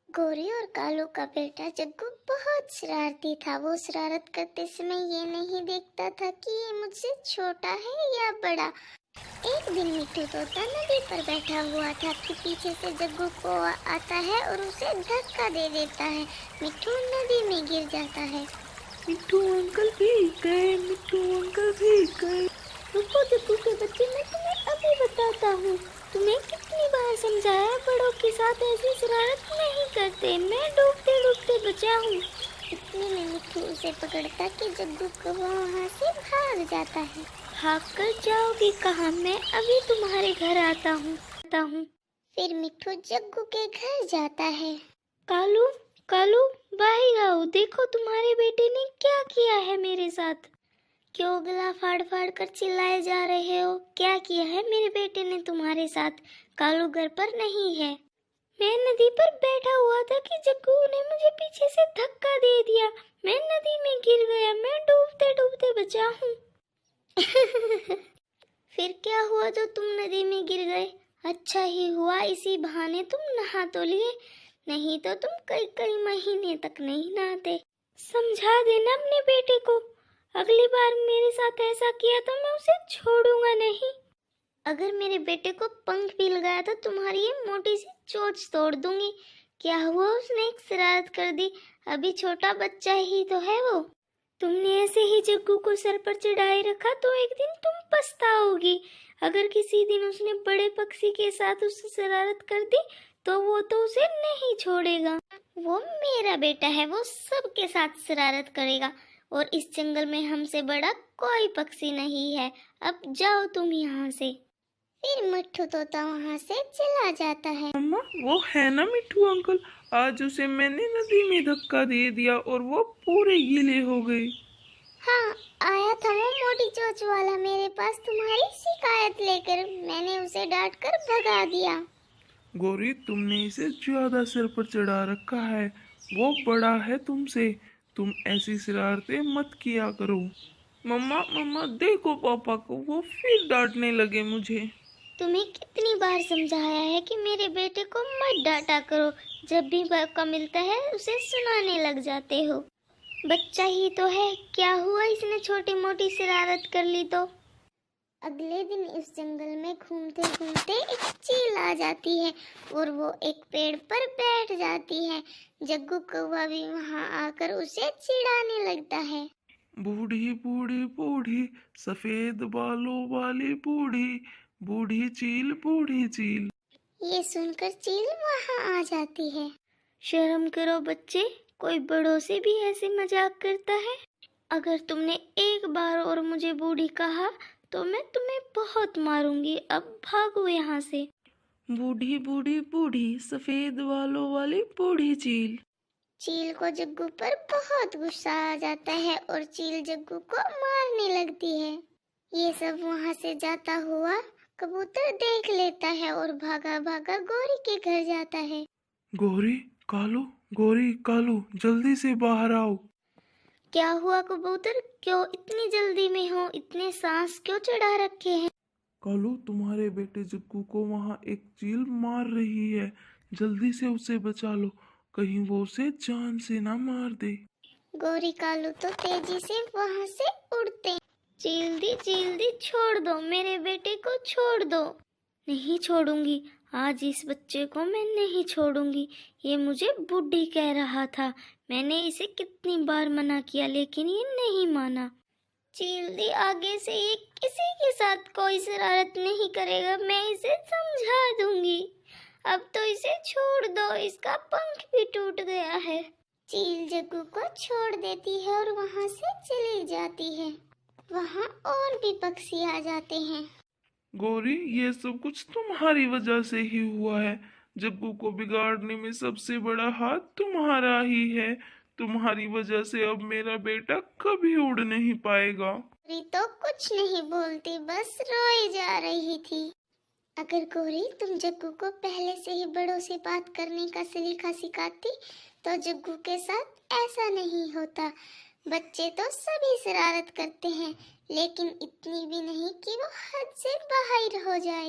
गौरी और कालू का बेटा जग्गू बहुत शरारती था। वो शरारत करते समय ये नहीं देखता था कि ये मुझसे छोटा है या बड़ा। एक दिन मिट्ठू तोता नदी पर बैठा हुआ था कि पीछे से जग्गू को आता है और उसे धक्का दे देता है। मिट्ठू नदी में गिर जाता है। मिट्ठू अंकल भीग गए, मिट्ठू अंकल भीग गए। रुको जग्गू के बच्चे, मैं तुम्हें अभी बताता हूँ। तुम्हें कितनी बार समझाया, बड़ों के साथ ऐसी शरारत नहीं करते। मैं डूबते डूबते बचा हूँ। इतने में मिट्ठू उसे पकड़ता कि जग्गू को वहाँ से भाग जाता है। भाग कर जाओगी कहाँ? मैं अभी तुम्हारे घर आता हूँ। फिर मिट्ठू जग्गू के घर जाता है। कालू कालू बाहर आओ, देखो तुम्हारे बेटे ने क्या किया है मेरे साथ। क्यों गला फाड़ फाड़ कर चिल्लाए जा रहे हो? क्या किया है मेरे बेटे ने तुम्हारे साथ? कालू घर पर नहीं है। मैं नदी पर बैठा हुआ था कि जग्गू ने मुझे पीछे से धक्का दे दिया। मैं नदी में गिर गया। मैं डूबते डूबते बचा हूँ। फिर क्या हुआ जो तुम नदी में गिर गए? अच्छा ही हुआ, इसी बहाने तुम नहा तो लिए, नहीं तो तुम कई कई महीने तक नहीं नहाते। समझा देना अपने बेटे को, अगली बार मेरे साथ ऐसा किया तो मैं उसे छोड़ूंगा नहीं। अगर मेरे बेटे को पंख भी लगाया तो तुम्हारी ये मोटी सी चोंच तोड़ दूंगी। क्या हुआ, उसने एक शरारत कर दी, अभी छोटा बच्चा ही तो है वो। तुमने ऐसे ही जग्गू को सर पर चढ़ाए रखा तो एक दिन तुम पछताओगी। अगर किसी दिन उसने बड़े पक्षी के साथ उससे शरारत कर दी तो वो तो उसे नहीं छोड़ेगा। वो मेरा बेटा है, वो सबके साथ शरारत करेगा और इस जंगल में हमसे बड़ा कोई पक्षी नहीं है। अब जाओ तुम यहाँ से। फिर मिट्ठू तोता वहाँ से चला जाता है। मम्मा, वो है ना मिट्ठू अंकल, आज उसे मैंने नदी में धक्का दे दिया और वो पूरे गीले हो गए। हाँ, आया था वो मोटी चोंच वाला मेरे पास तुम्हारी शिकायत लेकर। मैंने उसे डांट कर भगा दिया। गौरी, तुमने इसे ज्यादा सिर पर चढ़ा रखा है, वो बड़ा है तुमसे। तुम ऐसी शरारतें मत किया करो। मम्मा मम्मा, देखो पापा को, वो फिर डांटने लगे मुझे। तुम्हें कितनी बार समझाया है कि मेरे बेटे को मत डांटा करो। जब भी मौका मिलता है उसे सुनाने लग जाते हो। बच्चा ही तो है, क्या हुआ इसने छोटी मोटी शरारत कर ली तो। अगले दिन इस जंगल में घूमते घूमते एक चील आ जाती है और वो एक पेड़ पर बैठ जाती है। जग्गू कौवा भी वहाँ आकर उसे चिढ़ाने लगता है। बूढ़ी बूढ़ी बूढ़ी, सफेद बालों वाली बूढ़ी, बूढ़ी चील बूढ़ी चील। ये सुनकर चील वहाँ आ जाती है। शर्म करो बच्चे, कोई बड़ों से भी ऐसे मजाक करता है? अगर तुमने एक बार और मुझे बूढ़ी कहा तो मैं तुम्हें बहुत मारूंगी। अब भागो यहाँ से। बूढ़ी बूढ़ी बूढ़ी, सफेद बालों वाली बूढ़ी चील। चील को जग्गू पर बहुत गुस्सा आ जाता है और चील जग्गू को मारने लगती है। ये सब वहाँ से जाता हुआ कबूतर देख लेता है और भागा भागा गौरी के घर जाता है। गौरी कालू, गौरी कालू, जल्दी से बाहर आओ। क्या हुआ कबूतर, क्यों इतनी जल्दी में हो? इतने सांस क्यों चढ़ा रखे हैं? कालू, तुम्हारे बेटे जग्गू को वहाँ एक चील मार रही है, जल्दी से उसे बचा लो, कहीं वो उसे जान से ना मार दे। गौरी कालू तो तेजी से वहाँ से उड़ते। चील दी छोड़ दो, मेरे बेटे को छोड़ दो। नहीं छोड़ूंगी, आज इस बच्चे को मैं नहीं छोड़ूंगी। ये मुझे बुढ़ी कह रहा था, मैंने इसे कितनी बार मना किया लेकिन ये नहीं माना। चील दी आगे से ये किसी के साथ कोई शरारत नहीं करेगा, मैं इसे समझा दूंगी। अब तो इसे छोड़ दो, इसका पंख भी टूट गया है। चील जग्गू को छोड़ देती है और वहाँ से चली जाती है। वहाँ और भी पक्षी आ जाते हैं। गौरी, ये सब कुछ तुम्हारी वजह से ही हुआ है। जग्गू को बिगाड़ने में सबसे बड़ा हाथ तुम्हारा ही है। तुम्हारी वजह से अब मेरा बेटा कभी उड़ नहीं पाएगा। गौरी तो कुछ नहीं बोलती, बस रोई जा रही थी। अगर गौरी तुम जग्गू को पहले से ही बड़ों से बात करने का सलीका सिखाती तो जग्गू के साथ ऐसा नहीं होता। बच्चे तो सभी शरारत करते हैं लेकिन इतनी भी नहीं कि वो हद से बाहर हो जाए।